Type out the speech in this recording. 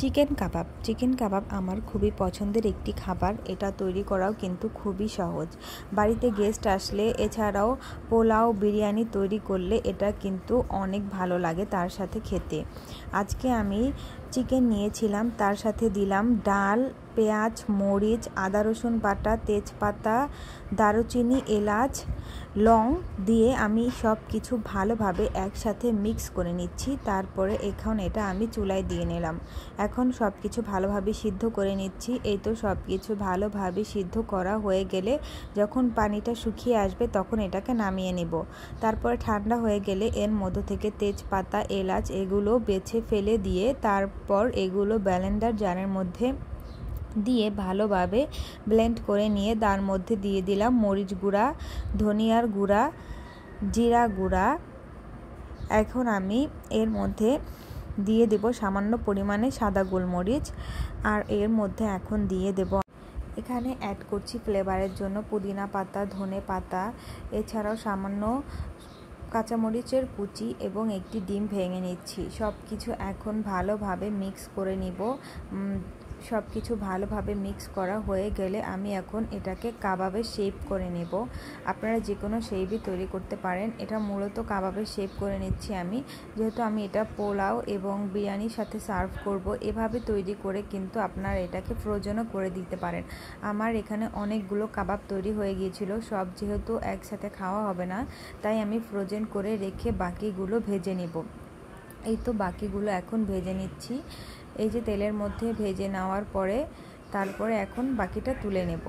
Chicken কাবাব আমার খুবই পছন্দের একটি খাবার। এটা তৈরি করাও কিন্তু খুবই সহজ। বাড়িতে গেস্ট আসলে এছাড়াও পোলাও বিরিয়ানি তৈরি করলে এটা কিন্তু অনেক ভালো লাগে তার সাথে খেতে। আজকে আমি চিকেন নিয়েছিলাম, তার সাথে দিলাম ডাল, পেঁয়াজ, মরিচ, আদা রসুন বাটা, তেজপাতা, দারুচিনি, এলাচ, লং দিয়ে আমি সব কিছু ভালোভাবে একসাথে মিক্স করে নিচ্ছি। তারপরে এখন এটা আমি চুলায় দিয়ে নিলাম। এখন সব কিছু ভালোভাবে সিদ্ধ করে নিচ্ছি। এই তো সব কিছু ভালোভাবে সিদ্ধ করা হয়ে গেলে যখন পানিটা শুকিয়ে আসবে তখন এটাকে নামিয়ে নেব। তারপরে ঠান্ডা হয়ে গেলে এর মধ্যে থেকে তেজপাতা, এলাচ এগুলো বেছে ফেলে দিয়ে তারপর এগুলো ব্লেন্ডার জারের মধ্যে দিয়ে ভালোভাবে ব্লেন্ড করে নিয়ে তার মধ্যে দিয়ে দিলাম মরিচ গুঁড়া, ধনিয়ার গুঁড়া, জিরা গুঁড়া। এখন আমি এর মধ্যে দিয়ে দেব সামান্য পরিমাণে সাদা গোলমরিচ, আর এর মধ্যে এখন দিয়ে দেব এখানে অ্যাড করছি ফ্লেভারের জন্য পুদিনা পাতা, ধনে পাতা, এছাড়াও সামান্য কাঁচামরিচের কুচি এবং একটি ডিম ভেঙে নিচ্ছি। সব কিছু এখন ভালোভাবে মিক্স করে নিব। সব কিছু ভালোভাবে মিক্স করা হয়ে গেলে আমি এখন এটাকে কাবাবের শেপ করে নেব। আপনারা যে কোনো শেপই তৈরি করতে পারেন। এটা মূলত কাবাবের শেপ করে নিচ্ছি আমি, যেহেতু আমি এটা পোলাও এবং বিরিয়ানির সাথে সার্ভ করব। এভাবে তৈরি করে কিন্তু আপনারা এটাকে ফ্রোজেনও করে দিতে পারেন। আমার এখানে অনেকগুলো কাবাব তৈরি হয়ে গিয়েছিল, সব যেহেতু একসাথে খাওয়া হবে না তাই আমি ফ্রোজেন করে রেখে বাকিগুলো ভেজে নেব। এই তো বাকিগুলো এখন ভেজে নিচ্ছি। এই যে তেলের মধ্যে ভেজে নেওয়ার পরে তারপরে এখন বাকিটা তুলে নেব।